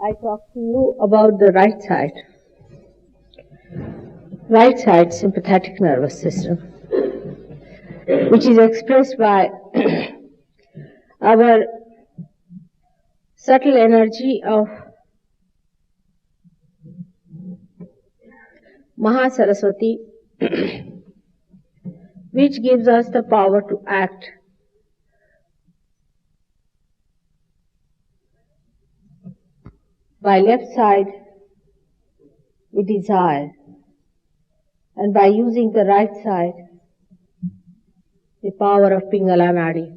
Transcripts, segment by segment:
I talk to you about the right side sympathetic nervous system, which is expressed by our subtle energy of Mahasaraswati, which gives us the power to act. By left side, we desire, and by using the right side, the power of Pingala Nadi,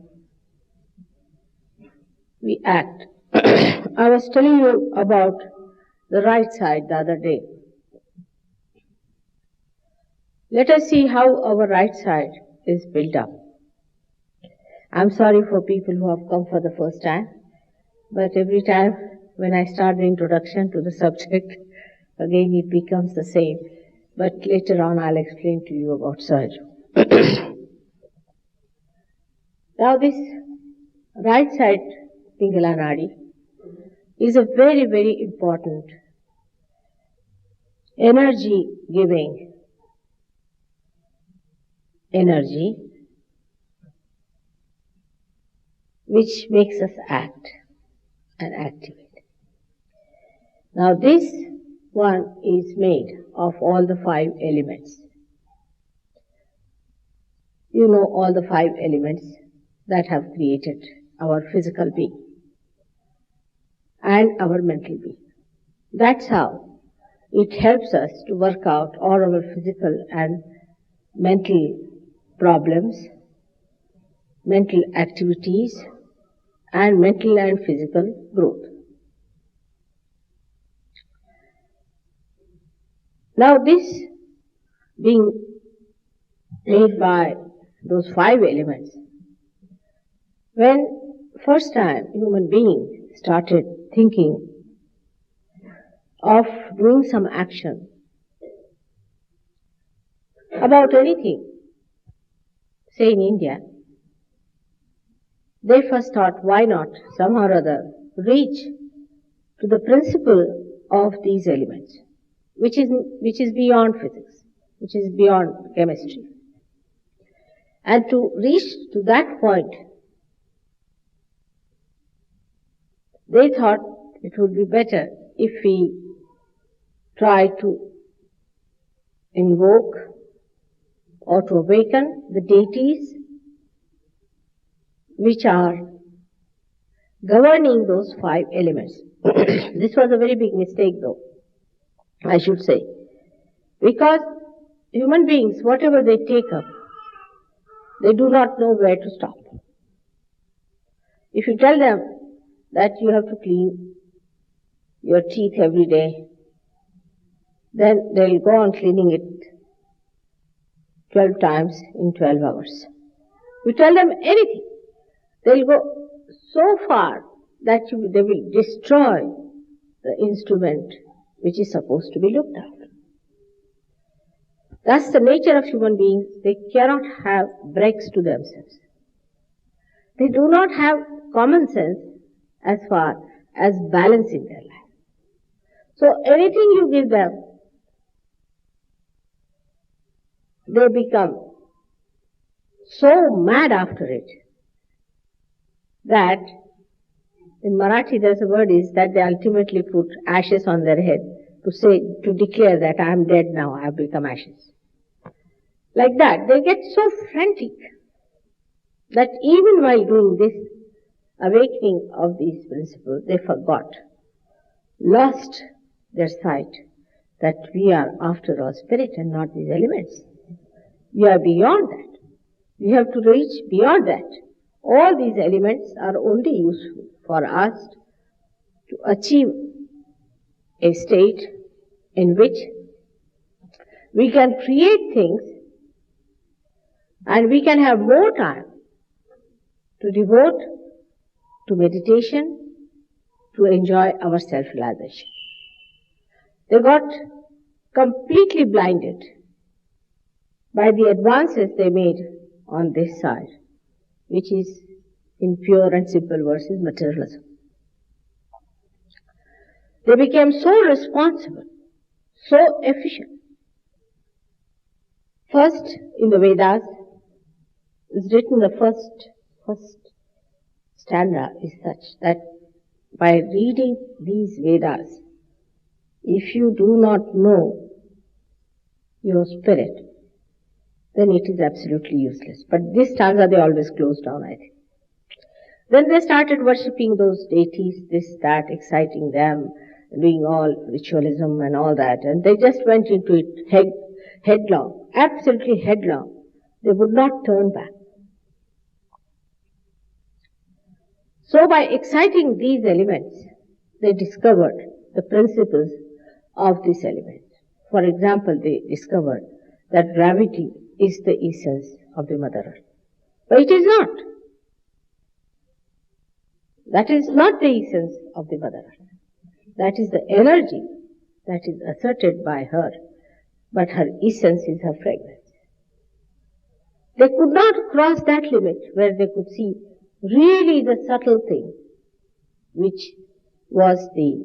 we act. I was telling you about the right side the other day. Let us see how our right side is built up. I'm sorry for people who have come for the first time, but every time when I start the introduction to the subject, again it becomes the same. But later on I'll explain to you about Sahaj. Now this right side Pingala Nadi is a very, very important energy-giving energy which makes us act and activate. Now this one is made of all the 5 elements. You know all the 5 elements that have created our physical being and our mental being. That's how it helps us to work out all our physical and mental problems, mental activities, and mental and physical growth. Now this being made by those 5 elements, when first time human being started thinking of doing some action about anything, say in India, they first thought, why not somehow or other reach to the principle of these elements, which is beyond physics, which is beyond chemistry. And to reach to that point, they thought it would be better if we try to invoke or to awaken the deities which are governing those 5 elements. This was a very big mistake though, I should say, because human beings, whatever they take up, they do not know where to stop. If you tell them that you have to clean your teeth every day, then they'll go on cleaning it 12 times in 12 hours. You tell them anything, they'll go so far that they will destroy the instrument which is supposed to be looked after. That's the nature of human beings. They cannot have breaks to themselves. They do not have common sense as far as balancing their life. So anything you give them, they become so mad after it that in Marathi there's a word is that they ultimately put ashes on their head to declare that I am dead now, I have become ashes. Like that, they get so frantic that even while doing this awakening of these principles, they lost their sight that we are after all spirit and not these elements. We are beyond that. We have to reach beyond that. All these elements are only useful for us to achieve a state in which we can create things and we can have more time to devote to meditation, to enjoy our self-realization. They got completely blinded by the advances they made on this side, which is in pure and simple verses materialism. They became so responsible, so efficient. First, in the Vedas, is written the first stanza is such that by reading these Vedas, if you do not know your spirit, then it is absolutely useless. But this stanza they always close down, I think. Then they started worshipping those deities, this, that, exciting them, doing all ritualism and all that, and they just went into it headlong, absolutely headlong. They would not turn back. So by exciting these elements, they discovered the principles of these elements. For example, they discovered that gravity is the essence of the Mother Earth. But it is not. That is not the essence of the Mother Earth. That is the energy that is asserted by her, but her essence is her fragrance. They could not cross that limit where they could see really the subtle thing, which was the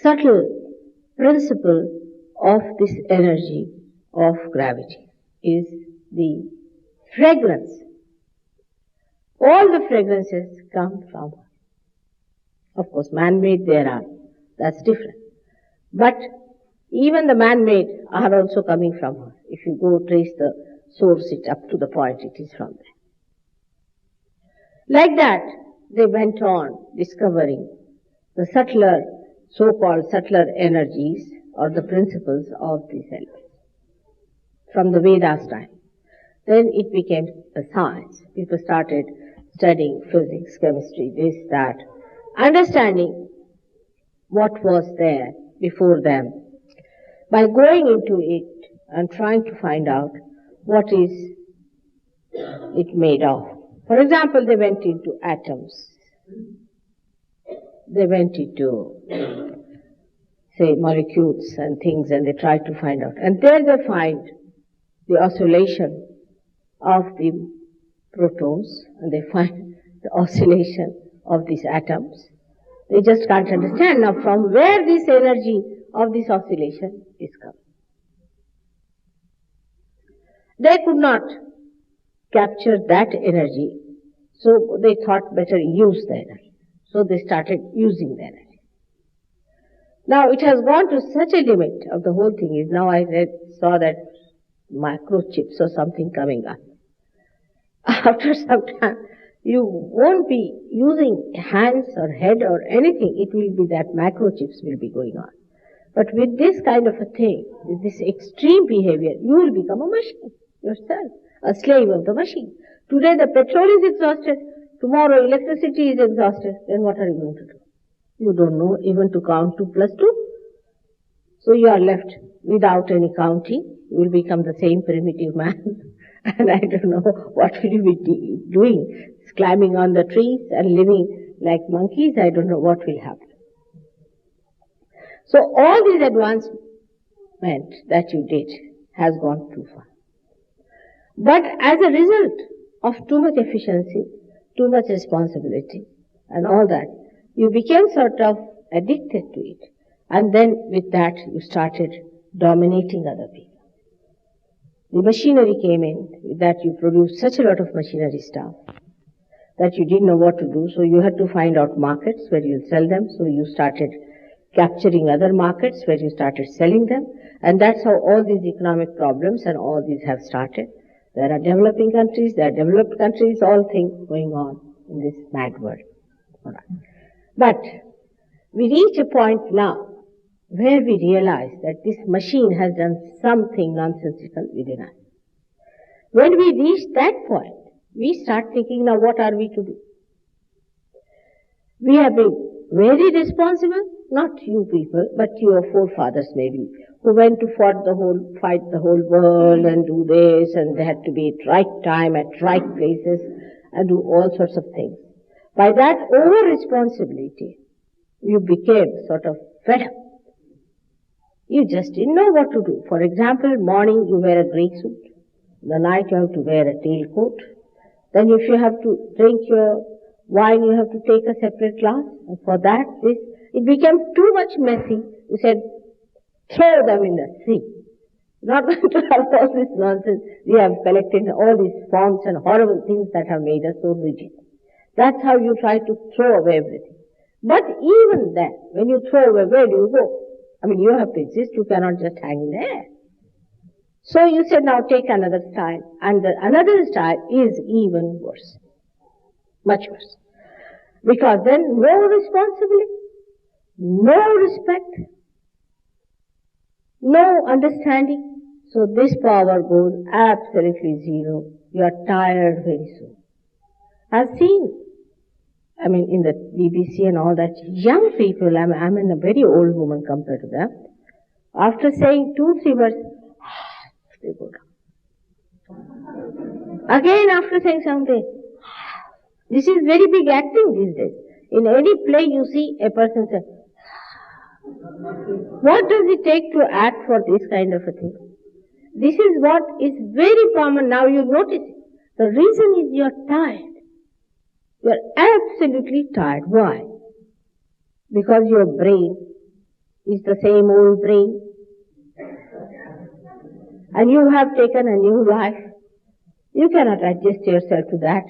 subtle principle of this energy of gravity, is the fragrance. All the fragrances come from her. Of course, man-made there are, that's different. But even the man-made are also coming from her. If you go trace the source it up to the point, it is from there. Like that, they went on discovering the subtler, so-called subtler energies or the principles of these elements from the Vedas time. Then it became a science. People started studying physics, chemistry, this, that, understanding what was there before them by going into it and trying to find out what is it made of. For example, they went into atoms. They went into, say, molecules and things, and they tried to find out. And there they find the oscillation of the protons, and they find the oscillation of these atoms. They just can't understand now from where this energy of this oscillation is coming. They could not capture that energy, so they thought better use the energy. So they started using the energy. Now it has gone to such a limit of the whole thing is now I saw that microchips or something coming up. After some time, you won't be using hands or head or anything. It will be that microchips will be going on. But with this kind of a thing, with this extreme behavior, you will become a machine yourself, a slave of the machine. Today the petrol is exhausted, tomorrow electricity is exhausted, then what are you going to do? You don't know even to count 2 plus 2. So you are left without any counting. You will become the same primitive man. And I don't know what will you be doing, climbing on the trees and living like monkeys. I don't know what will happen. So all this advancement that you did has gone too far. But as a result of too much efficiency, too much responsibility and all that, you became sort of addicted to it. And then with that you started dominating other people. The machinery came in, with that you produced such a lot of machinery stuff that you didn't know what to do, so you had to find out markets where you'll sell them, so you started capturing other markets where you started selling them, and that's how all these economic problems and all these have started. There are developing countries, there are developed countries, all things going on in this mad world. But we reach a point now where we realize that this machine has done something nonsensical within us. When we reach that point, we start thinking, now what are we to do? We have been very responsible, not you people, but your forefathers maybe, who went to fight the whole world and do this, and they had to be at right time, at right places, and do all sorts of things. By that over-responsibility, you became sort of fed up. You just didn't know what to do. For example, morning you wear a grey suit. The night you have to wear a tailcoat. Then if you have to drink your wine, you have to take a separate glass. And for that, this. It became too much messy. You said, throw them in the sea. Not going to have all this nonsense. We have collected all these forms and horrible things that have made us so rigid. That's how you try to throw away everything. But even then, when you throw away, where do you go? I mean, you have to exist. You cannot just hang in the air. So you said, now take another style. And the another style is even worse. Much worse. Because then no responsibility, no respect, no understanding. So this power goes absolutely zero. You are tired very soon. I've seen, in the BBC and all that, young people, I'm a very old woman compared to them. After saying 2-3 words, they go down. Again, after saying something, this is very big acting these days. In any play you see a person say, what does it take to act for this kind of a thing? This is what is very common now. You notice it. The reason is you're tired. You're absolutely tired. Why? Because your brain is the same old brain. And you have taken a new life. You cannot adjust yourself to that.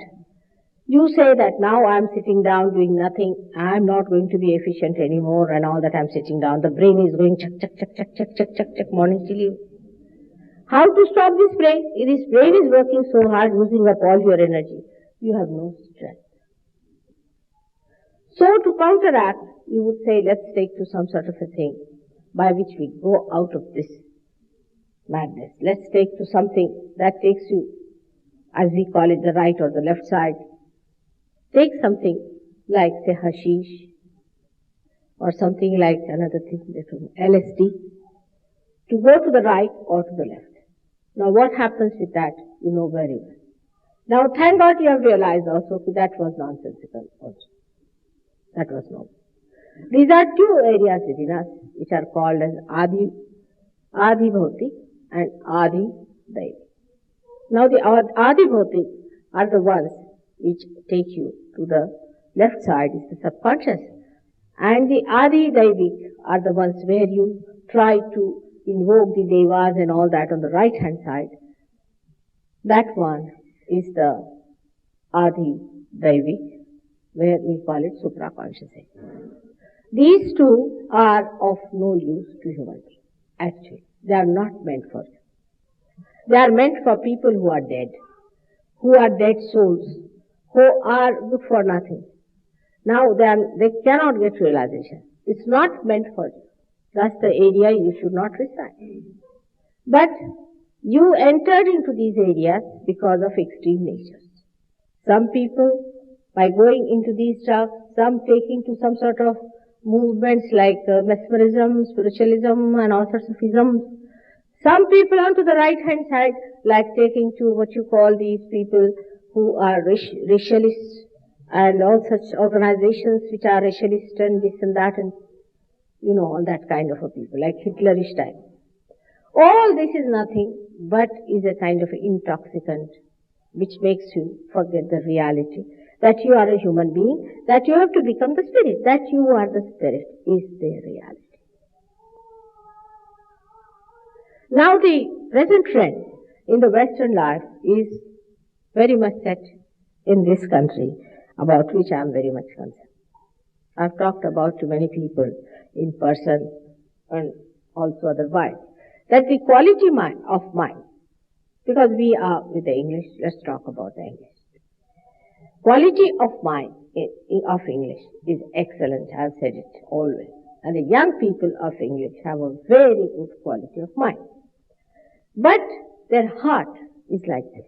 You say that now I'm sitting down doing nothing. I'm not going to be efficient anymore and all that I'm sitting down. The brain is going chuck, morning till evening. How to stop this brain? This brain is working so hard, using up all your energy. You have no strength. So to counteract, you would say, let's take to some sort of a thing by which we go out of this madness. Let's take to something that takes you, as we call it, the right or the left side. Take something like, say, hashish, or something like another thing, LSD, to go to the right or to the left. Now what happens with that, you know very well. Now thank God you have realized also that was nonsensical also. That was no. These are two areas within us which are called as Adi Bhautik and Adi Daivi. Now the Adi Bhautik are the ones which take you to the left side, is the subconscious. And the Adi Daivik are the ones where you try to invoke the devas and all that on the right hand side. That one is the Adi Daivik, where we call it supraconscious. These two are of no use to human beings. Actually, they are not meant for you. They are meant for people who are dead souls, who are good for nothing. Now they cannot get realization. It's not meant for you. That's the area you should not reside. But you entered into these areas because of extreme natures. Some people, by going into these stuff, some taking to some sort of movements like mesmerism, spiritualism and all sorts of isms. Some people onto the right hand side, like taking to what you call these people who are racialists and all such organizations which are racialist and this and that and all that kind of a people, like Hitlerish type. All this is nothing but is a kind of intoxicant which makes you forget the reality that you are a human being, that you have to become the spirit, that you are the spirit is the reality. Now the present trend in the Western life is very much set in this country, about which I am very much concerned. I've talked about to many people in person and also otherwise, that the quality of mind, because we are with the English, let's talk about the English. Quality of mind of English is excellent, I've said it always. And the young people of English have a very good quality of mind. But their heart is like this.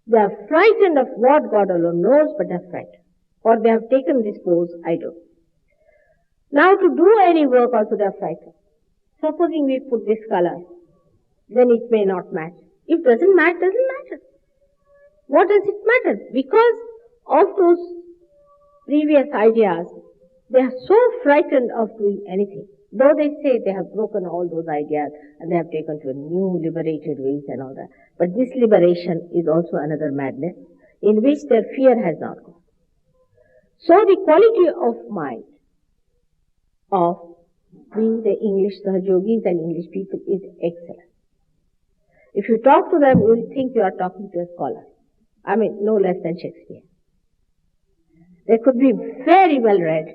They are frightened of what God alone knows, but they are frightened. Or they have taken this pose, I don't. Now to do any work also they are frightened. Supposing we put this color, then it may not match. If it doesn't match, doesn't matter. What does it matter? Because of those previous ideas, they are so frightened of doing anything. Though they say they have broken all those ideas and they have taken to a new liberated ways and all that. But this liberation is also another madness in which their fear has not gone. So the quality of mind of we, the English Sahajogis and English people, is excellent. If you talk to them, you will think you are talking to a scholar. I mean, no less than Shakespeare. They could be very well read.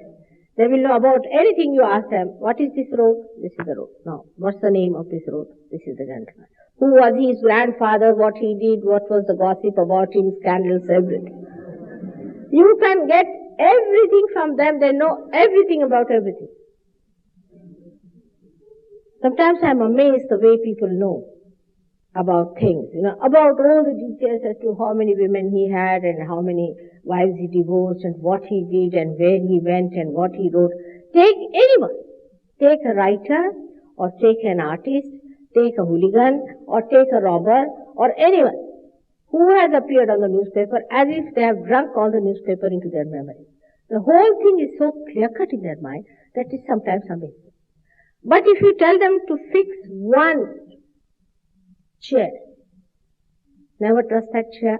They will know about anything you ask them. What is this road? This is the road. No. What's the name of this road? This is the gentleman. Who was his grandfather? What he did? What was the gossip about him? Scandals, everything. You can get everything from them. They know everything about everything. Sometimes I'm amazed the way people know about things, about all the details as to how many women he had and how many wives he divorced and what he did and where he went and what he wrote. Take anyone. Take a writer or take an artist, take a hooligan or take a robber or anyone who has appeared on the newspaper as if they have drunk all the newspaper into their memory. The whole thing is so clear-cut in their mind that it's sometimes amazing. But if you tell them to fix one chair, never trust that chair.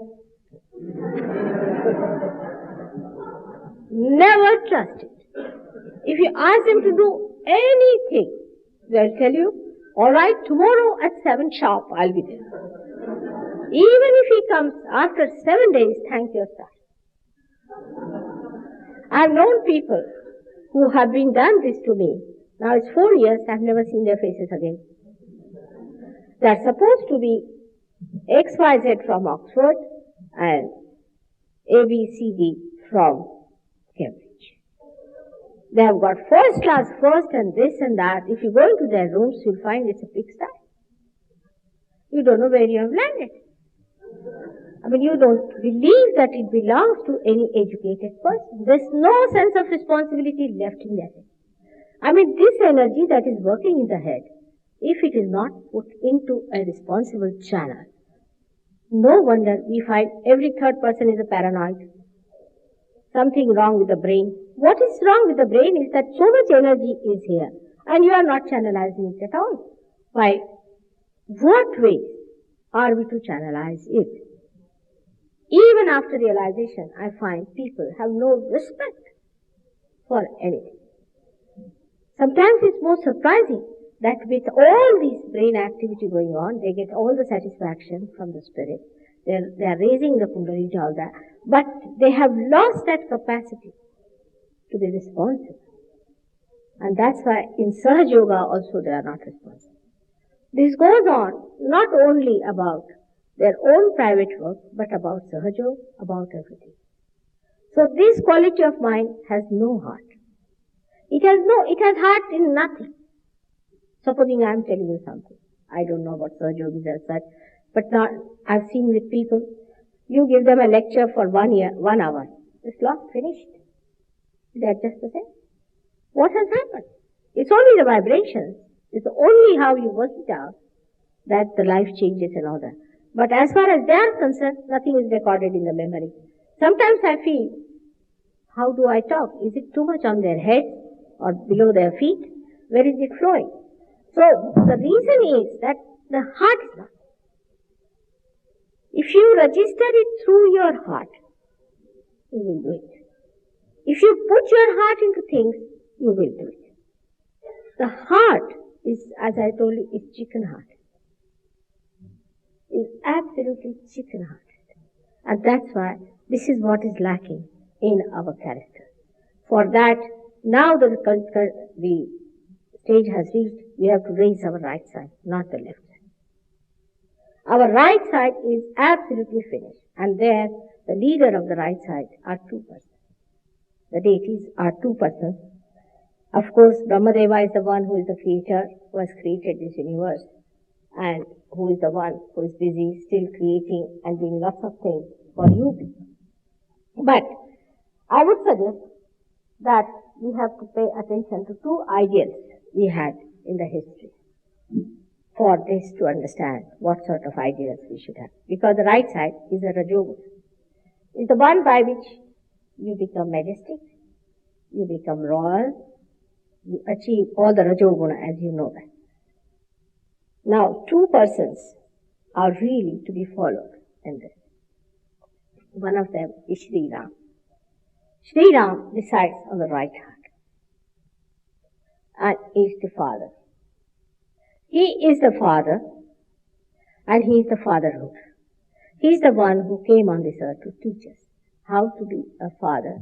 Never trust it. If you ask them to do anything, they'll tell you, all right, tomorrow at 7 sharp, I'll be there. Even if he comes after 7 days, thank your stars. I've known people who have been done this to me. Now it's 4 years, I've never seen their faces again. They're supposed to be XYZ from Oxford and ABCD from Cambridge. They have got first class first and this and that. If you go into their rooms, you'll find it's a pigsty. You don't know where you have landed. I mean, you don't believe that it belongs to any educated person. There's no sense of responsibility left in their head. I mean, this energy that is working in the head, if it is not put into a responsible channel, no wonder we find every third person is a paranoid. Something wrong with the brain. What is wrong with the brain is that so much energy is here and you are not channelizing it at all. By what ways are we to channelize it? Even after realization, I find people have no respect for anything. Sometimes it's more surprising that with all this brain activity going on, they get all the satisfaction from the spirit. They are raising the Kundalini, all that, but they have lost that capacity to be responsive. And that's why in Sahaj Yoga also they are not responsive. This goes on not only about their own private work, but about Sahaj Yoga, about everything. So this quality of mind has no heart. It has heart in nothing. Supposing I am telling you something. I don't know about Sahaj Yogis as such, but now I've seen with people, you give them a lecture for 1 year, 1 hour. It's lost, finished. They're just the same. What has happened? It's only the vibrations. It's only how you work it out that the life changes and all that. But as far as they are concerned, nothing is recorded in the memory. Sometimes I feel, how do I talk? Is it too much on their head or below their feet? Where is it flowing? So the reason is that the heart is not. If you register it through your heart, you will do it. If you put your heart into things, you will do it. The heart is, as I told you, is chicken heart. Is absolutely chicken hearted. And that's why this is what is lacking in our character. For that, now the stage has reached, we have to raise our right side, not the left side. Our right side is absolutely finished. And there, the leader of the right side are 2 persons. The deities are 2 persons. Of course, Brahmadeva is the one who is the creator, who has created this universe, and who is the one who is busy still creating and doing lots of things for you people. But I would suggest that we have to pay attention to 2 ideals we had in the history for this to understand what sort of ideals we should have. Because the right side is a Rajoguna. It's the one by which you become majestic, you become royal, you achieve all the Rajoguna as you know that. Now, 2 persons are really to be followed in this. One of them is Shri Ram. Shri Ram decides on the right heart. and is the Father. He is the Father, and He is the fatherhood. He is the one who came on this earth to teach us how to be a father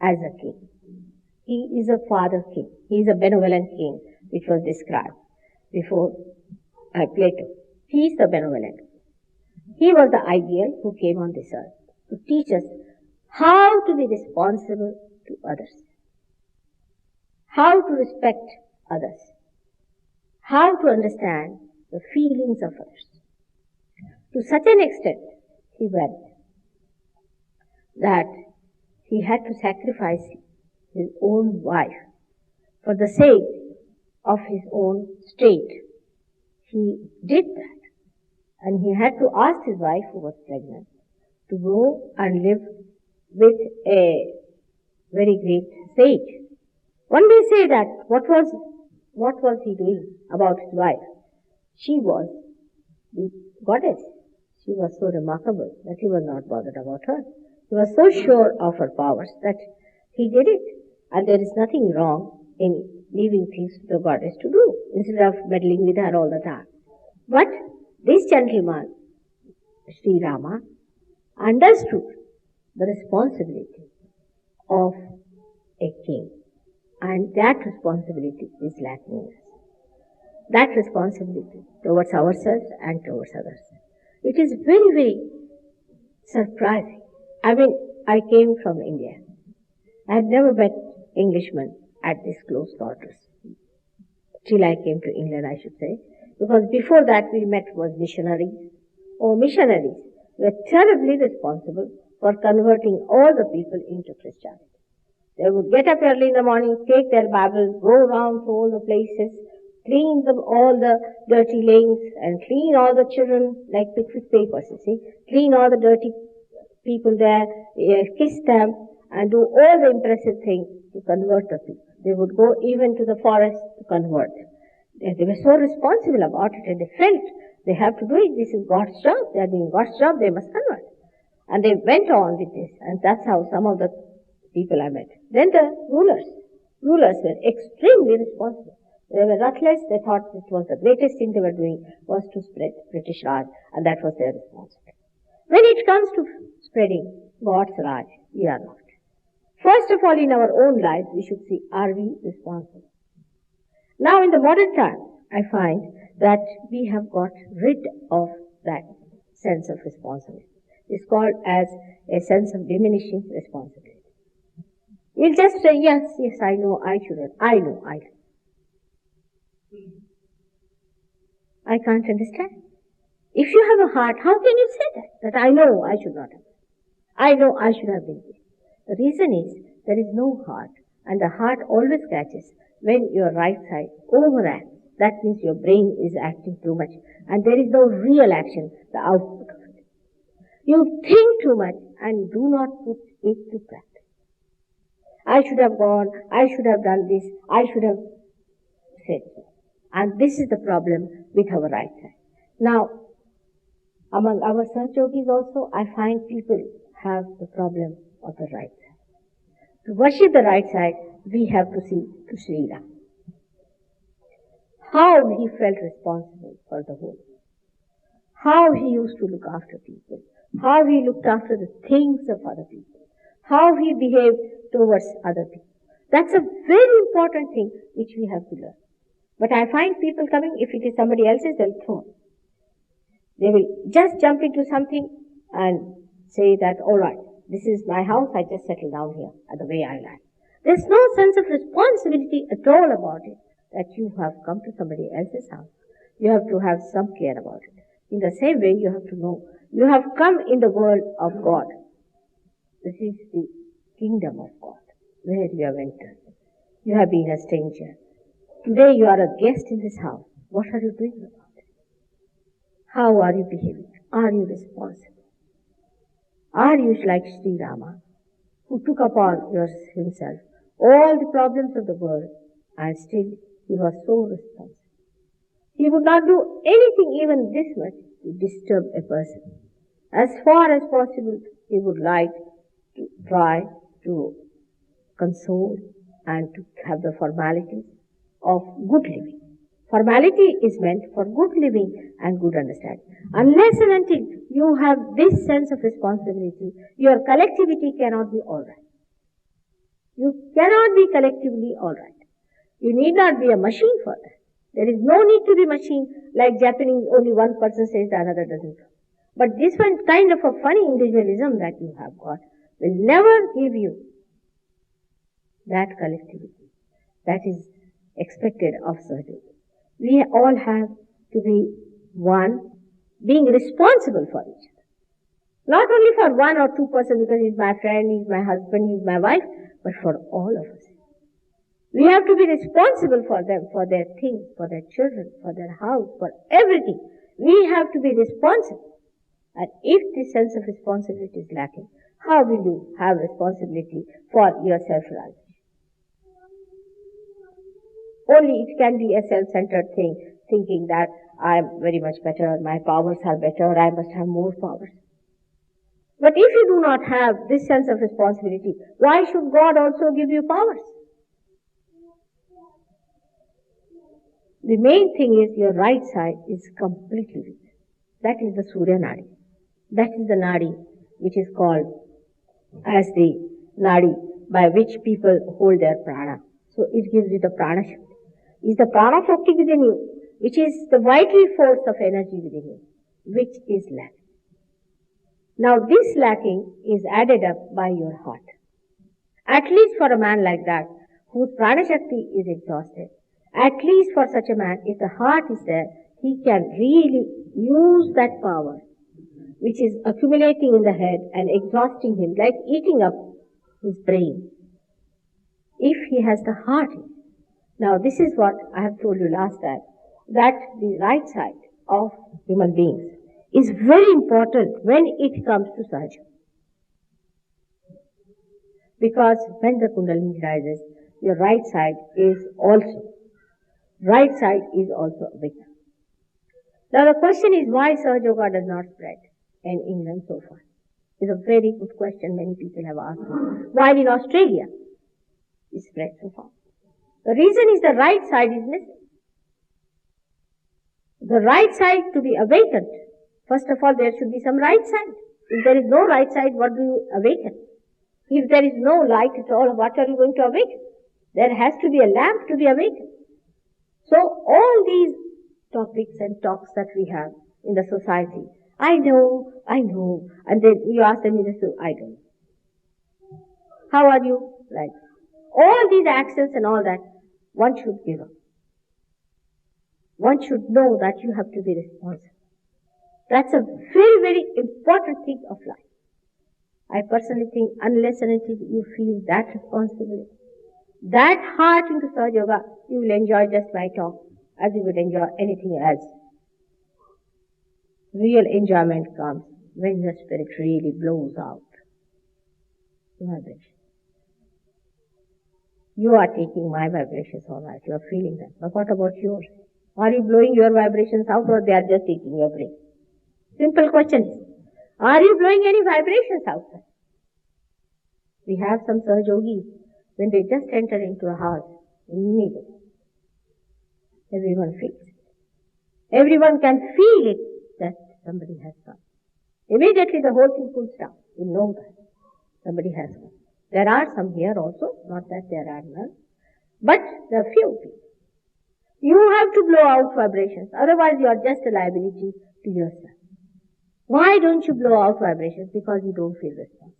as a king. He is a father king. He is a benevolent king, which was described before Plato. He is the benevolent. He was the ideal who came on this earth to teach us how to be responsible to others, how to respect others, how to understand the feelings of others. To such an extent he went that he had to sacrifice his own wife for the sake of his own state. He did that, and he had to ask his wife, who was pregnant, to go and live with a very great sage. One may say that what was he doing about his wife? She was the goddess. She was so remarkable that he was not bothered about her. He was so sure of her powers that he did it. And there is nothing wrong in leaving things to the goddess to do, instead of meddling with her all the time. But this gentleman, Sri Rama, understood the responsibility of a king. And that responsibility is lacking in us. That responsibility towards ourselves and towards others. It is very, very surprising. I mean, I came from India. I had never met Englishmen at this close quarters. Till I came to England, I should say. Because before that we met was missionaries. Missionaries were terribly responsible for converting all the people into Christianity. They would get up early in the morning, take their Bibles, go around to all the places, clean all the dirty lanes, and clean all the children like with papers, you see. Clean all the dirty people there, kiss them, and do all the impressive things to convert the people. They would go even to the forest to convert them. They were so responsible about it, and they felt they have to do it. This is God's job. They are doing God's job. They must convert. And they went on with this, and that's how some of the people I met. Then the rulers were extremely responsible. They were ruthless. They thought it was the greatest thing they were doing was to spread British Raj, and that was their responsibility. When it comes to spreading God's Raj, we are not. First of all, in our own lives, we should see, are we responsible? Now, in the modern times, I find that we have got rid of that sense of responsibility. It's called as a sense of diminishing responsibility. We'll just say, yes, I know, I shouldn't. I know. I can't understand. If you have a heart, how can you say that? That I know I should not have. I know I should have been this. The reason is there is no heart, and the heart always catches when your right side overacts. That means your brain is acting too much, and there is no real action, the output of it. You think too much and do not put it to practice. I should have gone, I should have done this, I should have said so. And this is the problem with our right side. Now, among our Sahaj yogis also, I find people have the problem of the right side. To worship the right side, we have to see to Shri Ram. How he felt responsible for the whole. How he used to look after people. How he looked after the things of other people. How he behaved towards other people. That's a very important thing which we have to learn. But I find people coming, if it is somebody else's, they'll throw. They will just jump into something and say that, all right, this is my house, I just settle down here the way I like. There's no sense of responsibility at all about it, that you have come to somebody else's house. You have to have some care about it. In the same way, you have to know, you have come in the world of God. This is the kingdom of God, where you have entered. You have been a stranger. Today you are a guest in this house. What are you doing about it? How are you behaving? Are you responsible? Are you like Sri Rama, who took upon himself all the problems of the world, and still he was so responsible? He would not do anything even this much to disturb a person. As far as possible, he would like to try to console and to have the formalities of good living. Formality is meant for good living and good understanding. Unless and until you have this sense of responsibility, your collectivity cannot be all right. You cannot be collectively all right. You need not be a machine for that. There is no need to be machine like Japanese, only one person says the another doesn't. But this one kind of a funny individualism that you have got will never give you that collectivity that is expected of Sahaj. We all have to be one, being responsible for each other. Not only for one or two person because he's my friend, he's my husband, he's my wife, but for all of us. We have to be responsible for them, for their things, for their children, for their house, for everything. We have to be responsible. And if this sense of responsibility is lacking, how will you have responsibility for your self-realization? Only it can be a self-centered thing, thinking that I am very much better, my powers are better, I must have more powers. But if you do not have this sense of responsibility, why should God also give you powers? The main thing is your right side is completely weak. That is the Surya Nadi. That is the Nadi which is called as the Nadi by which people hold their prana. So it gives you the prana shakti. Is the prana shakti within you, which is the vital force of energy within you, which is lacking. Now this lacking is added up by your heart. At least for a man like that, whose prana shakti is exhausted, at least for such a man, if the heart is there, he can really use that power, which is accumulating in the head and exhausting him, like eating up his brain, if he has the heart. Now this is what I have told you last time, that the right side of human beings is very important when it comes to Sahaj. Because when the Kundalini rises, your right side is also awakened. Now the question is why Sahaj Yoga does not spread in England so far. It's a very good question many people have asked me. Why in Australia it spread so far? The reason is the right side is missing. The right side to be awakened, first of all there should be some right side. If there is no right side, what do you awaken? If there is no light at all, what are you going to awaken? There has to be a lamp to be awakened. So all these topics and talks that we have in the society, I know, and then you ask them, I don't know. How are you? Like, all these accents and all that, one should give up. One should know that you have to be responsible. That's a very, very important thing of life. I personally think unless and until you feel that responsibility, that heart into Sahaj Yoga, you will enjoy just my talk as you would enjoy anything else. Real enjoyment comes when your spirit really blows out vibration. You are taking my vibrations, all right, you are feeling that. But what about yours? Are you blowing your vibrations out or they are just taking your breath? Simple question is, are you blowing any vibrations outside? We have some Sahaj Yogis, when they just enter into a house, immediately, everyone feels it. Everyone can feel it that somebody has come. Immediately the whole thing cools down. You know that somebody has come. There are some here also, not that there are none, but there are few people. You have to blow out vibrations, otherwise you are just a liability to yourself. Why don't you blow out vibrations? Because you don't feel responsible.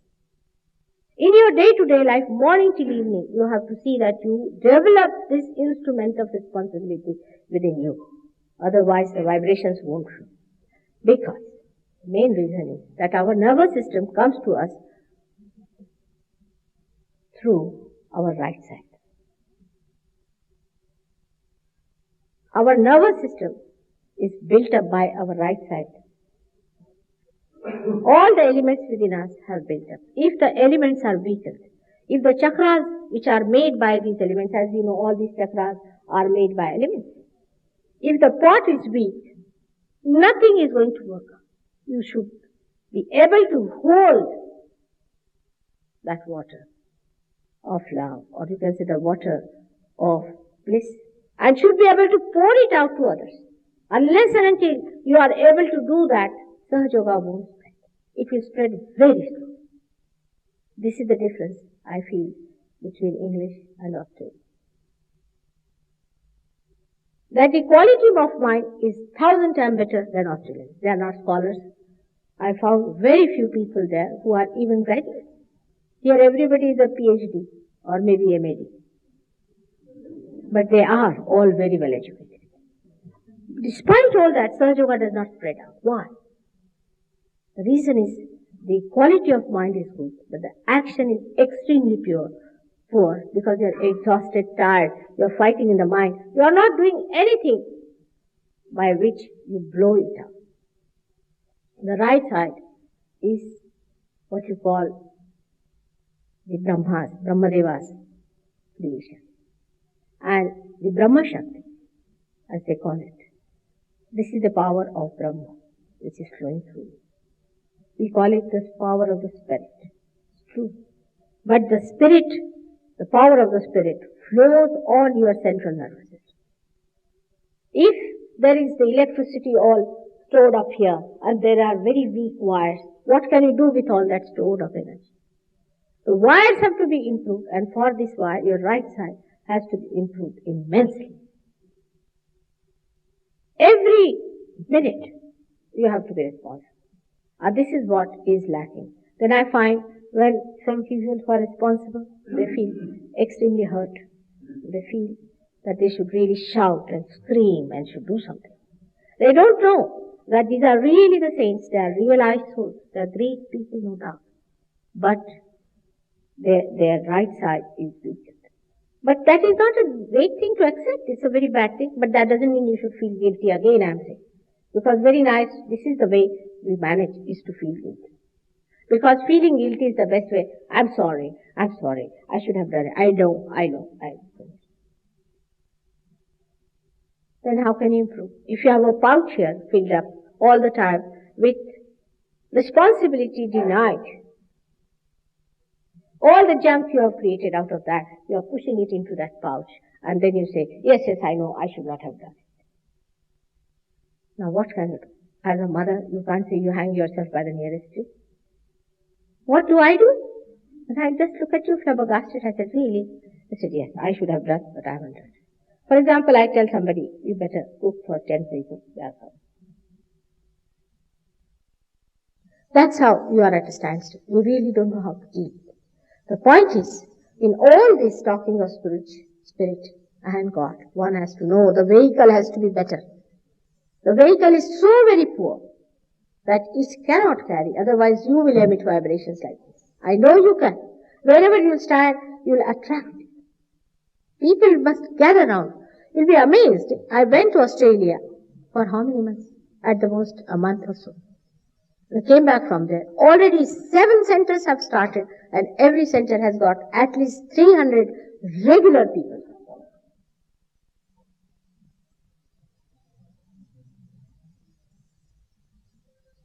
In your day-to-day life, morning till evening, you have to see that you develop this instrument of responsibility within you. Otherwise, the vibrations won't flow. Because the main reason is that our nervous system comes to us through our right side. Our nervous system is built up by our right side. All the elements within us have built up. If the elements are weakened, if the chakras which are made by these elements, as you know, all these chakras are made by elements. If the pot is weak, nothing is going to work. You should be able to hold that water of love, or you can say the water of bliss, and should be able to pour it out to others. Unless and until you are able to do that, Sahaj Yoga won't spread. It will spread very slowly. This is the difference I feel between English and Australian. That the quality of mind is 1,000 times better than Australian. They are not scholars. I found very few people there who are even graduates. Here everybody is a PhD or maybe MAD. But they are all very well educated. Despite all that, Sahaj Yoga does not spread out. Why? The reason is the quality of mind is good, but the action is extremely poor, because you are exhausted, tired, you are fighting in the mind. You are not doing anything by which you blow it up. The right side is what you call the Brahmadevas creation, and the Brahma Shakti, as they call it. This is the power of Brahma, which is flowing through you. We call it the power of the spirit. It's true. But the spirit, the power of the spirit, flows on your central nervous system. If there is the electricity all stored up here and there are very weak wires, what can you do with all that stored up energy? The wires have to be improved, and for this wire, your right side has to be improved immensely. Every minute, you have to be responsible. This is what is lacking. Then I find when some people who are responsible, they feel extremely hurt. They feel that they should really shout and scream and should do something. They don't know that these are really the saints. They are realized souls. They are great people, no doubt. But their right side is weak. But that is not a great thing to accept. It's a very bad thing. But that doesn't mean you should feel guilty again, I'm saying. Because very nice, this is the way we manage, is to feel guilty. Because feeling guilty is the best way. I'm sorry, I should have done it. I know. Then how can you improve? If you have a pouch here filled up all the time with responsibility denied, all the junk you have created out of that, you are pushing it into that pouch. And then you say, yes, I know, I should not have done it. Now what can you do? As a mother, you can't say you hang yourself by the nearest tree. What do? And I just look at you flabbergasted. I said, really? I said, yes, I should have done, but I haven't done. For example, I tell somebody, you better cook for 10 people. That's how you are at a standstill. You really don't know how to eat. The point is, in all this talking of spirit and God, one has to know the vehicle has to be better. The vehicle is so very poor that it cannot carry, otherwise you will emit vibrations like this. I know you can. Wherever you stand, you will attract. People must gather around. You'll be amazed. I went to Australia for how many months? At the most, a month or so. I came back from there. Already 7 centers have started, and every center has got at least 300 regular people.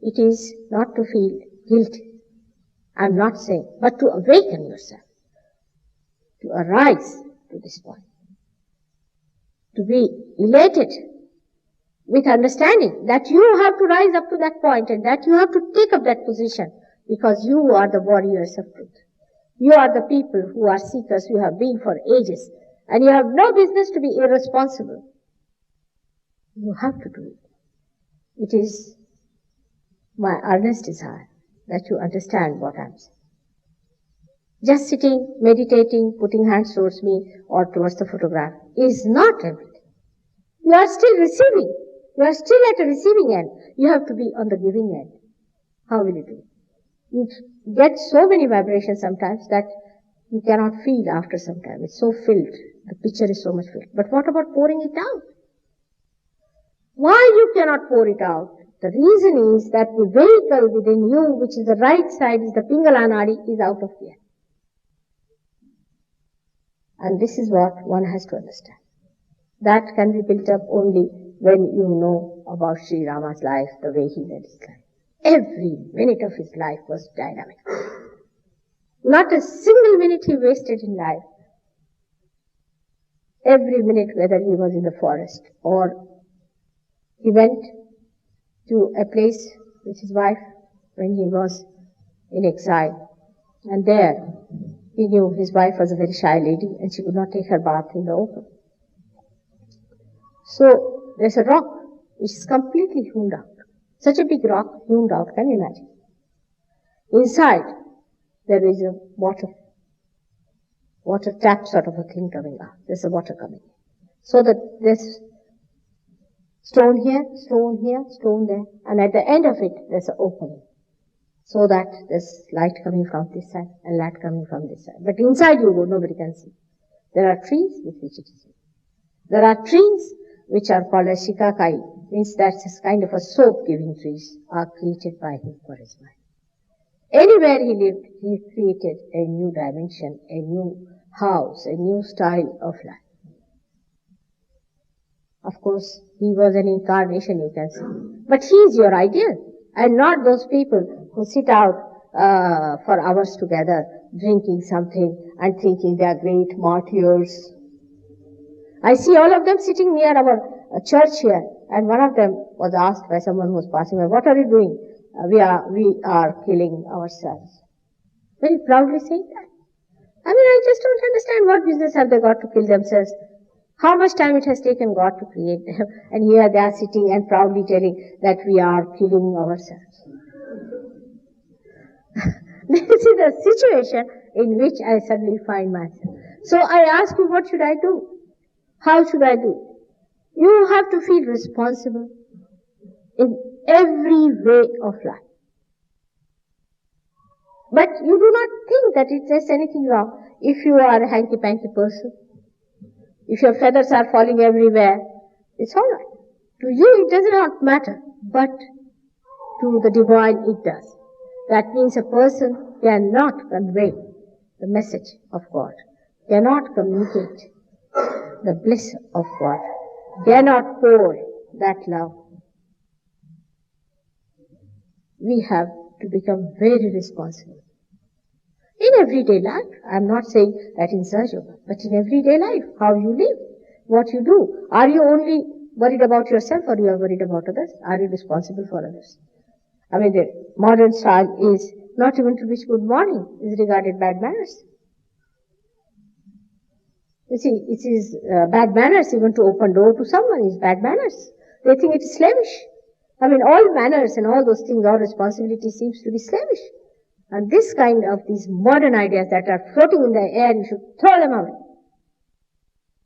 It is not to feel guilty. I'm not saying, but to awaken yourself, to arise to this point, to be elated with understanding that you have to rise up to that point and that you have to take up that position because you are the warriors of truth. You are the people who are seekers, you have been for ages, and you have no business to be irresponsible. You have to do it. It is my earnest desire that you understand what I'm saying. Just sitting, meditating, putting hands towards me or towards the photograph is not everything. You are still receiving. You are still at a receiving end. You have to be on the giving end. How will you do it? You get so many vibrations sometimes that you cannot feel after some time. It's so filled. The picture is so much filled. But what about pouring it out? Why you cannot pour it out? The reason is that the vehicle within you, which is the right side, is the Pingala Nadi, is out of here. And this is what one has to understand. That can be built up only when you know about Sri Rama's life, the way he led his life. Every minute of his life was dynamic. Not a single minute he wasted in life. every minute, whether he was in the forest or he went to a place with his wife when he was in exile. And there he knew his wife was a very shy lady and she could not take her bath in the open. So there's a rock which is completely hewn out. Such a big rock hewn out, can you imagine? Inside there is a water tap sort of a thing coming out. There's a water coming. So that there's stone here, stone there, and at the end of it there's an opening. So that there's light coming from this side and light coming from this side. But inside you go, nobody can see. There are trees with which it is. There are trees which are called as shikakai, means that's a kind of a soap-giving trees, are created by him for his mind. Anywhere he lived, he created a new dimension, a new house, a new style of life. Of course, he was an incarnation, you can say. But he is your ideal, and not those people who sit out for hours together, drinking something and thinking they are great martyrs. I see all of them sitting near our church here, and one of them was asked by someone who was passing by, "What are you doing?" We are killing ourselves. Very proudly saying that. I mean, I just don't understand what business have they got to kill themselves. How much time it has taken God to create them, and here they are sitting and proudly telling that we are killing ourselves. This is the situation in which I suddenly find myself. So I ask you, what should I do? How should I do? You have to feel responsible in every way of life. But you do not think that there's anything wrong if you are a hanky-panky person. If your feathers are falling everywhere, it's all right. To you it does not matter, but to the divine it does. That means a person cannot convey the message of God, cannot communicate the bliss of God, cannot pour that love. We have to become very responsible. In everyday life, I'm not saying that in Sahaj Yoga, but in everyday life, how you live, what you do. Are you only worried about yourself or you are worried about others? Are you responsible for others? I mean, the modern style is not even to wish good morning is regarded bad manners. You see, it is bad manners even to open door to someone is bad manners. They think it is slavish. I mean, all manners and all those things, all responsibility seems to be slavish. And this kind of these modern ideas that are floating in the air, you should throw them away.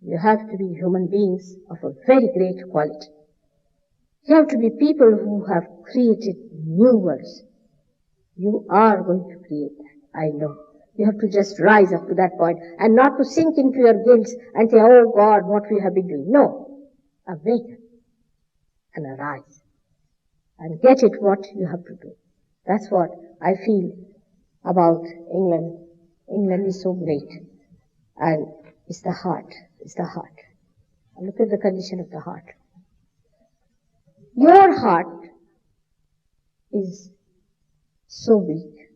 You have to be human beings of a very great quality. You have to be people who have created new worlds. You are going to create that, I know. You have to just rise up to that point and not to sink into your guilts and say, "Oh God, what we have been doing." No. Awaken and arise and get it what you have to do. That's what I feel about England. England is so great. And it's the heart. It's the heart. And look at the condition of the heart. Your heart is so weak.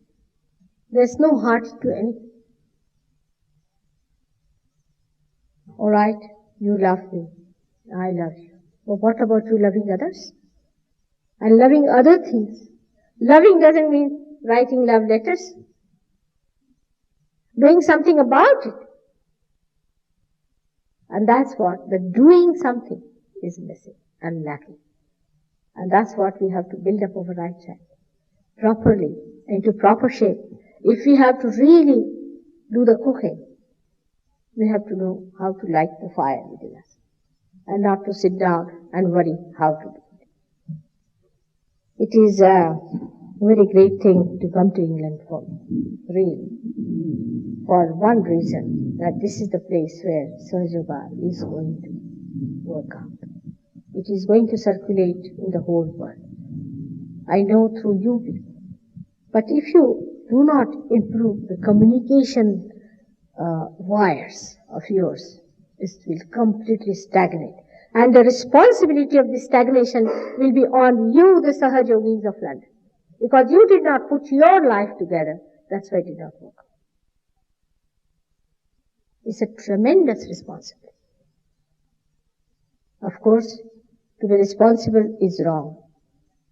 There's no heart to anything. All right, you love me. I love you. But what about you loving others? And loving other things. Loving doesn't mean writing love letters. Doing something about it. And that's what the doing something is missing and lacking. And that's what we have to build up our right side properly, into proper shape. If we have to really do the cooking, we have to know how to light the fire within us and not to sit down and worry how to do it. It is a very great thing to come to England for me, really, for one reason, that this is the place where Sahaj Yoga is going to work out. It is going to circulate in the whole world. I know through you people. But if you do not improve the communication wires of yours, it will completely stagnate. And the responsibility of this stagnation will be on you, the Sahaj Yogis of London. Because you did not put your life together, that's why it did not work. It's a tremendous responsibility. Of course, to be responsible is wrong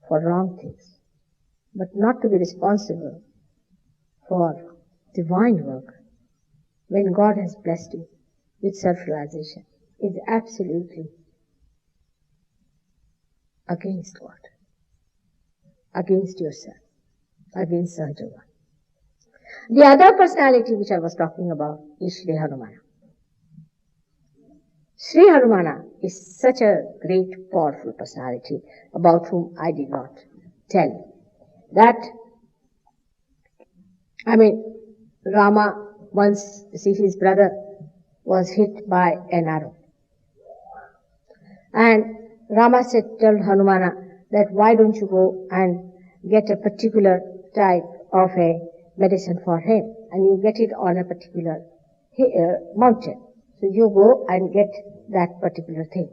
for wrong things, but not to be responsible for divine work when God has blessed you with self-realization is absolutely against God, against yourself, against Sahajava. The other personality which I was talking about is Shri Hanumana. Shri Hanumana is such a great, powerful personality about whom I did not tell. Rama once, his brother was hit by an arrow. And Rama told Hanumana that why don't you go and get a particular type of a medicine for him, and you get it on a particular mountain. So you go and get that particular thing.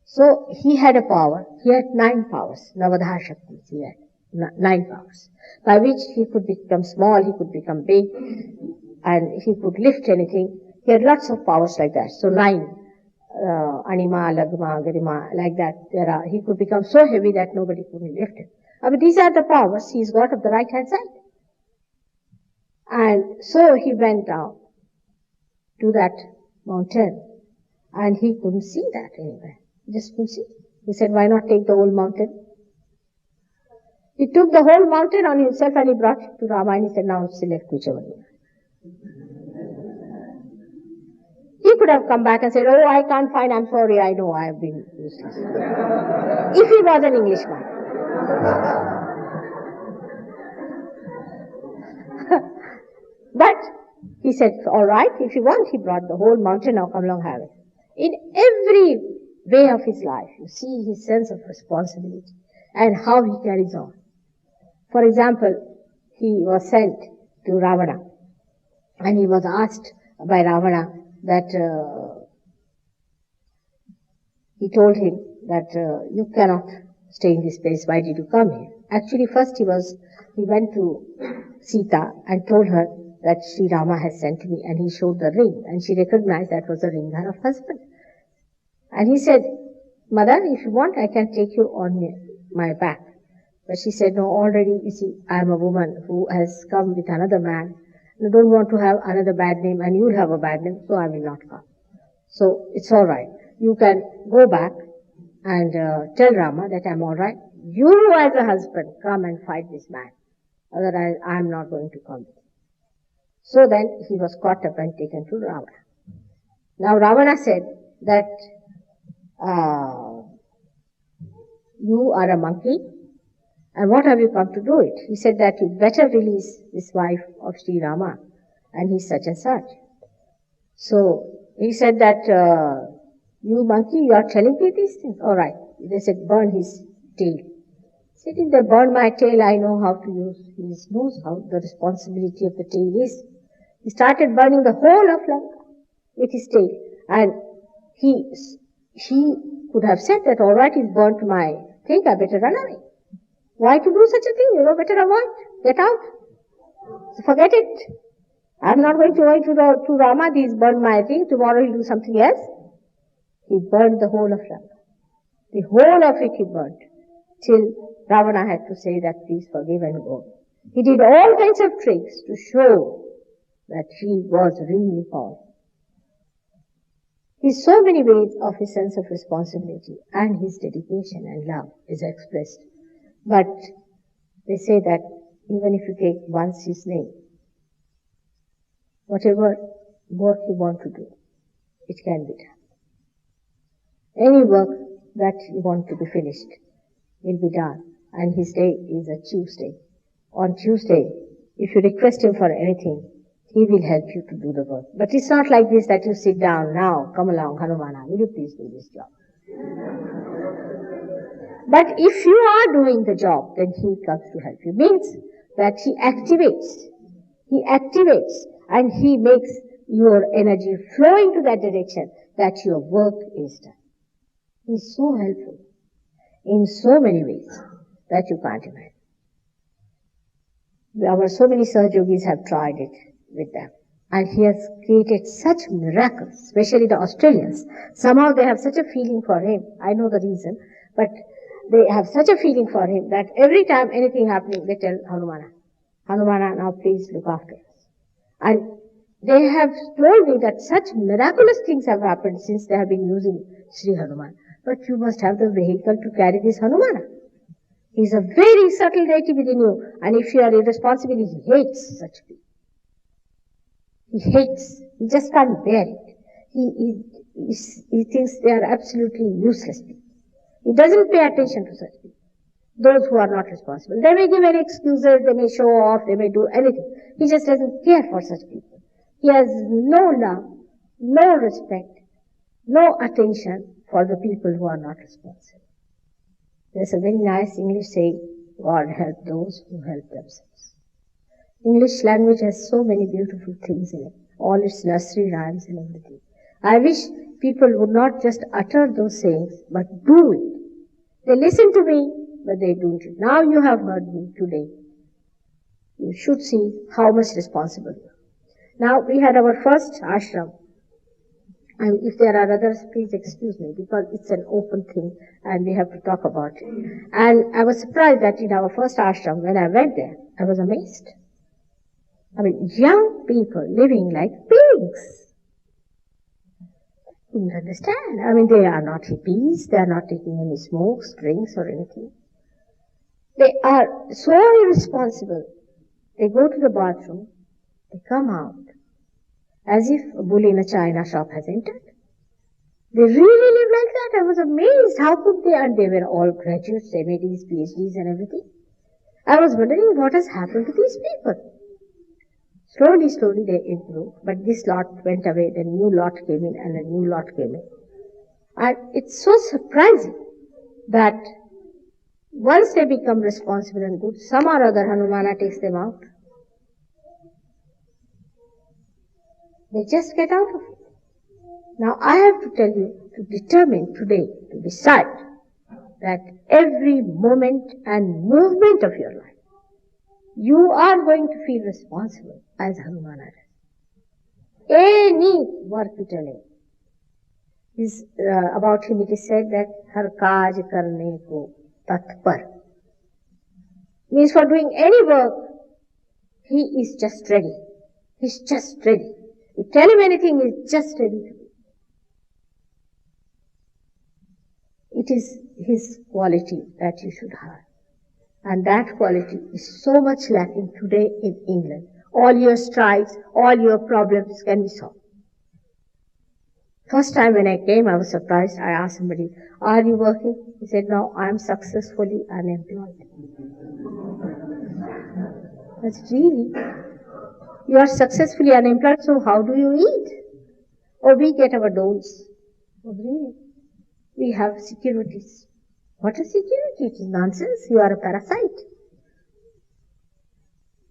So he had a power. He had 9 powers. Navadha Shaktis he had. 9 powers. By which he could become small, he could become big, and he could lift anything. He had lots of powers like that. So 9. Anima, Lagma, Garima, like that. He could become so heavy that nobody could lift him. But these are the powers he's got of the right hand side. And so he went down to that mountain, and he couldn't see that anywhere. He just couldn't see. He said, why not take the whole mountain? He took the whole mountain on himself and he brought it to Rama, and he said, now it's left whichever way. He could have come back and said, oh, I can't find, I'm sorry, I know I have been useless. If he was an Englishman. But he said, all right, if you want, he brought the whole mountain, now come along, have it. In every way of his life, you see his sense of responsibility and how he carries on. For example, he was sent to Ravana, and he was asked by Ravana that he told him that you cannot stay in this place, why did you come here? Actually, first he went to Sita and told her that Sri Rama has sent me, and he showed the ring, and she recognized that was the ring of her husband. And he said, Mother, if you want, I can take you on my back. But she said, no, already, you see, I am a woman who has come with another man. I don't want to have another bad name, and you'll have a bad name, so I will not come. So it's all right. You can go back and tell Rama that I'm all right. You as a husband come and fight this man. Otherwise, I'm not going to come. So then he was caught up and taken to Ravana. Now Ravana said that you are a monkey, and what have you come to do it? He said that you better release this wife of Sri Rama, and he's such and such. So he said that you monkey, you are telling me these things? All right. They said, burn his tail. He said, if they burn my tail, I know how to use. He knows how the responsibility of the tail is. He started burning the whole of Lanka with his tail. And he could have said that, all right, he's burnt my thing, I better run away. Why to do such a thing? Better avoid. Get out. So forget it. I'm not going to go to Rama. He's burned my thing. Tomorrow he'll do something else. He burned the whole of Lanka. The whole of it he burned. Till Ravana had to say that please forgive and go. He did all kinds of tricks to show that he was really powerful. In so many ways of his sense of responsibility and his dedication and love is expressed. But they say that even if you take once his name, whatever work you want to do, it can be done. Any work that you want to be finished will be done, and his day is a Tuesday. On Tuesday, if you request him for anything, he will help you to do the work. But it's not like this that you sit down, now, come along, Hanumana, will you please do this job? But if you are doing the job, then he comes to help you. Means that he activates, and he makes your energy flow into that direction that your work is done. He's so helpful in so many ways that you can't imagine. So many Sahaj Yogis have tried it with them. And he has created such miracles, especially the Australians. Somehow they have such a feeling for him. I know the reason, but they have such a feeling for him that every time anything happening, they tell Hanumana, Hanumana, now please look after us. And they have told me that such miraculous things have happened since they have been using Shri Hanuman. But you must have the vehicle to carry this Hanumana. He is a very subtle deity within you, and if you are irresponsible, he hates such people. He hates. He just can't bear it. He thinks they are absolutely useless people. He doesn't pay attention to such people. Those who are not responsible. They may give any excuses, they may show off, they may do anything. He just doesn't care for such people. He has no love, no respect, no attention for the people who are not responsible. There's a very nice English saying, God help those who help themselves. English language has so many beautiful things in it, all its nursery rhymes and everything. I wish people would not just utter those sayings, but do it. They listen to me, but they don't. Now you have heard me today. You should see how much responsible you are. Now we had our first ashram. And if there are others, please excuse me, because it's an open thing and we have to talk about it. And I was surprised that in our first ashram, when I went there, I was amazed. I mean, young people living like pigs. Couldn't understand. I mean, they are not hippies. They are not taking any smokes, drinks or anything. They are so irresponsible. They go to the bathroom. They come out as if a bull in a china shop has entered. They really live like that. I was amazed. How could they? And they were all graduates, MADs, PhDs and everything. I was wondering what has happened to these people. Slowly they improved, but this lot went away, the new lot came in and a new lot came in. And it's so surprising that once they become responsible and good, some or other Hanumana takes them out. They just get out of it. Now I have to tell you, to determine today, to decide that every moment and movement of your life, you are going to feel responsible as Hanumana does. Any work you tell him. About him it is said that har kaaj karne ko tatpar. Means for doing any work, he is just ready. He's just ready. You tell him anything, he's just ready to do. It is his quality that you should have. And that quality is so much lacking today in England. All your strikes, all your problems can be solved. First time when I came, I was surprised. I asked somebody, are you working? He said, no, I am successfully unemployed. That's really, you are successfully unemployed, so how do you eat? Or we get our doles. Oh, really? We have securities. What is security? It is nonsense. You are a parasite.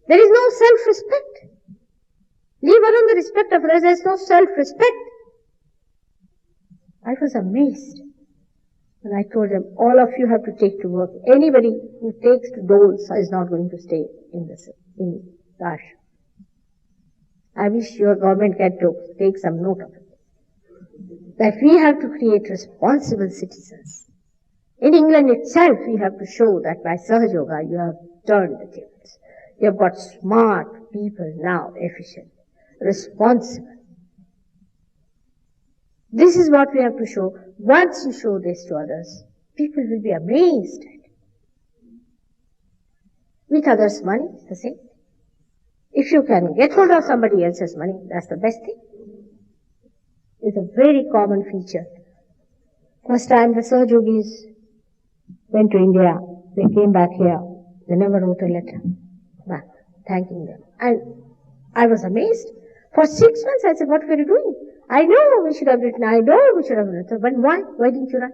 There is no self-respect. Leave alone the respect of others. There is no self-respect. I was amazed. And I told them, all of you have to take to work. Anybody who takes to doles is not going to stay in the ashram. I wish your government can take some note of it. That we have to create responsible citizens. In England itself, we have to show that by Sahaj Yoga, you have turned the tables. You have got smart people now, efficient, responsible. This is what we have to show. Once you show this to others, people will be amazed. With others' money, it's the same. If you can get hold of somebody else's money, that's the best thing. It's a very common feature. First time the Sahaj Yogis went to India, they came back here, they never wrote a letter back, thanking them. And I was amazed. For 6 months I said, what were you doing? I know we should have written, I know we should have written, but why? Why didn't you write?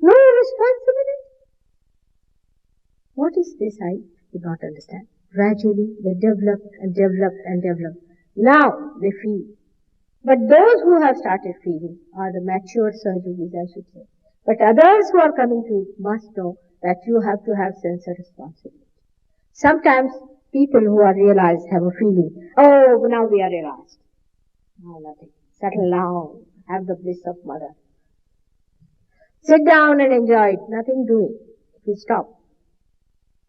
No responsibility. What is this? I did not understand. Gradually they developed and developed and developed. Now they feel. But those who have started feeling are the mature Sahaj Yogis, I should say. But others who are coming to must know that you have to have sense of responsibility. Sometimes People who are realized have a feeling, oh, now we are realized. No, nothing. Settle down. Have the bliss of mother. Sit down and enjoy it. Nothing doing. If you stop.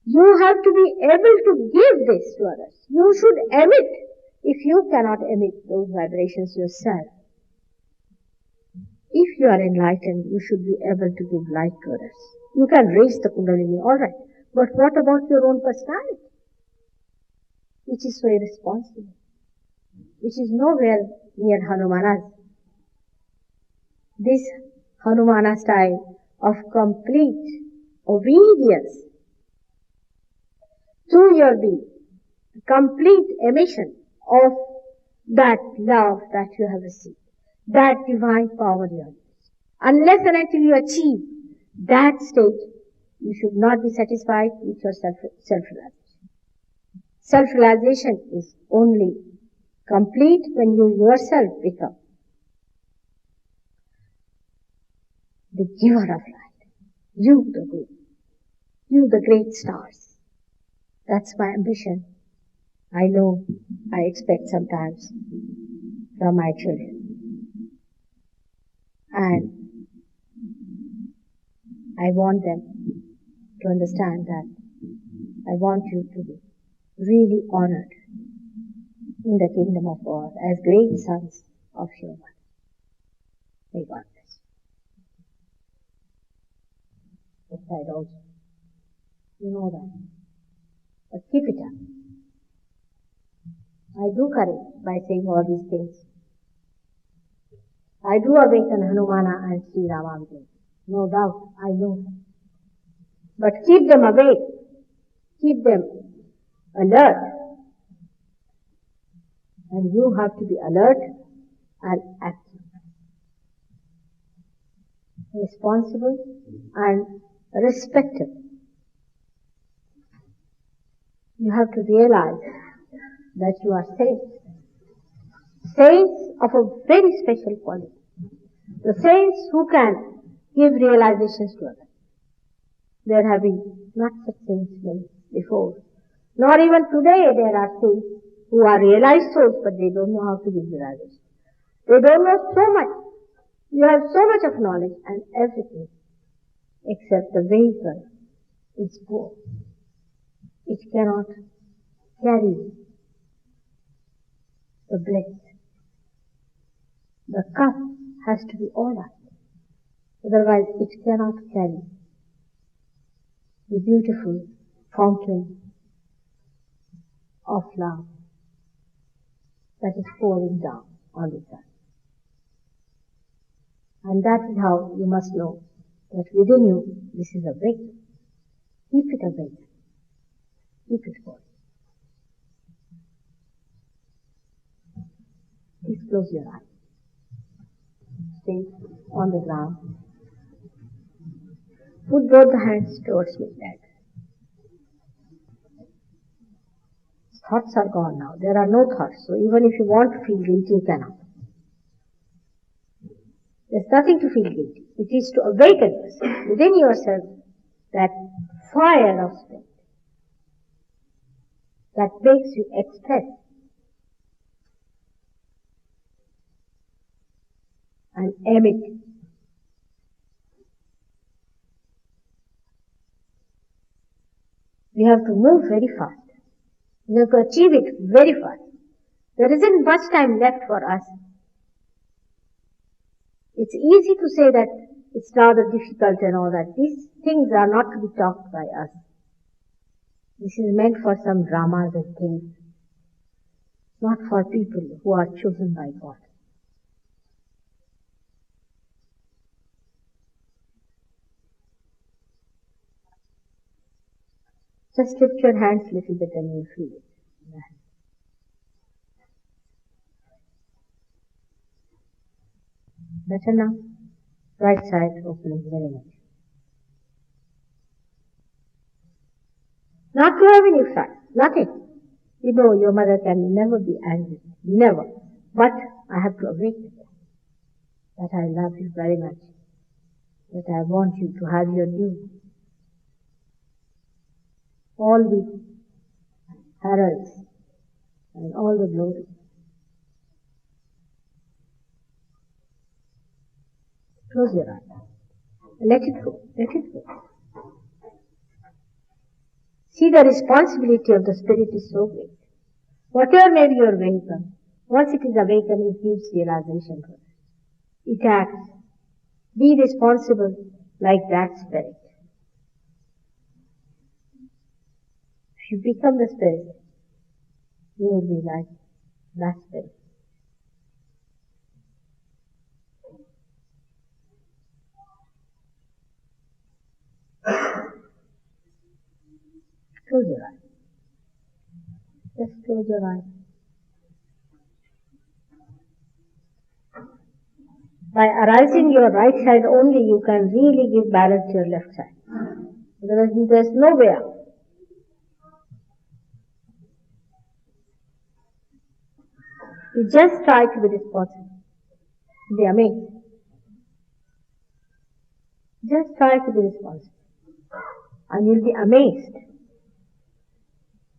You have to be able to give this to others. You should emit. If you cannot emit those vibrations yourself, if you are enlightened, you should be able to give light to others. You can raise the Kundalini, alright. But what about your own personality? Which is so irresponsible. Which is nowhere near Hanumana's. This Hanumana style of complete obedience to your being, complete emission of that love that you have received, that divine power you have. Unless and until you achieve that stage, you should not be satisfied with your self-realization. Self-realization is only complete when you yourself become the giver of light. You the good. You the great stars. That's my ambition. I know I expect sometimes from my children. And I want them to understand that I want you to be really honored in the kingdom of God as great sons of your mother. May God bless you. This side also. You know that. But keep it up. I do courage by saying all these things. I do awaken Hanumana and Sri Rama within. No doubt, I know. But keep them awake. Keep them alert. And you have to be alert and active. Responsible and respectful. You have to realize that you are saints. Saints of a very special quality. The saints who can give realizations to others. There have been not such saints before. Nor even today there are saints who are realized souls, but they don't know how to give realization. They don't know so much. You have so much of knowledge and everything, except the vehicle is poor. It cannot carry the bliss. The cup has to be all right. Otherwise it cannot carry the beautiful fountain of love that is pouring down on the earth. And that is how you must know that within you this is awake. Keep it awake. Keep it going. Please close your eyes. Stay on the ground. Put both the hands towards your head. Thoughts are gone now. There are no thoughts. So even if you want to feel guilty, you cannot. There's nothing to feel guilty. It is to awaken within yourself that fire of spirit that makes you express and emit. We have to move very fast. We have to achieve it very fast. There isn't much time left for us. It's easy to say that it's rather difficult and all that. These things are not to be talked by us. This is meant for some dramas and things, not for people who are chosen by God. Just lift your hands a little bit and you'll feel it. Better now? Right side opening very much. Not to have any fight. Nothing. You know your mother can never be angry. Never. But I have to awaken that I love you very much. That I want you to have your due. All the heralds, and all the glory. Close your eyes. Let it go. Let it go. See, the responsibility of the spirit is so great. Whatever may be your vehicle, once it is awakened, it gives realization for us. It acts. Be responsible like that spirit. If you become the spirit, you will be like that spirit. Close your eyes. Just close your eyes. By arising your right side only, you can really give balance to your left side. There's no way out. You just try to be responsible. Be amazed. Just try to be responsible. And you'll be amazed.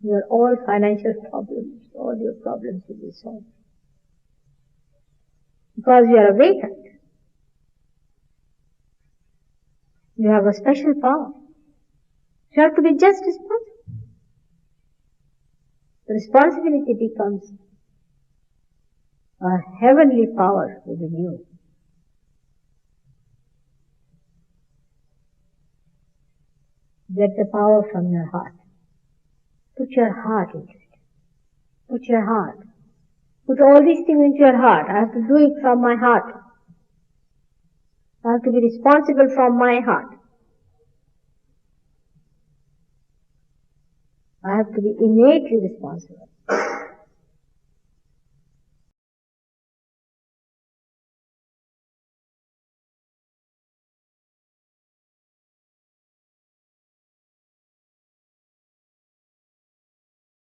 Your all financial problems, all your problems will be solved. Because you are awakened. You have a special power. You have to be just responsible. The responsibility becomes a heavenly power within you. Get the power from your heart. Put your heart into it. Put your heart. Put all these things into your heart. I have to do it from my heart. I have to be responsible from my heart. I have to be innately responsible.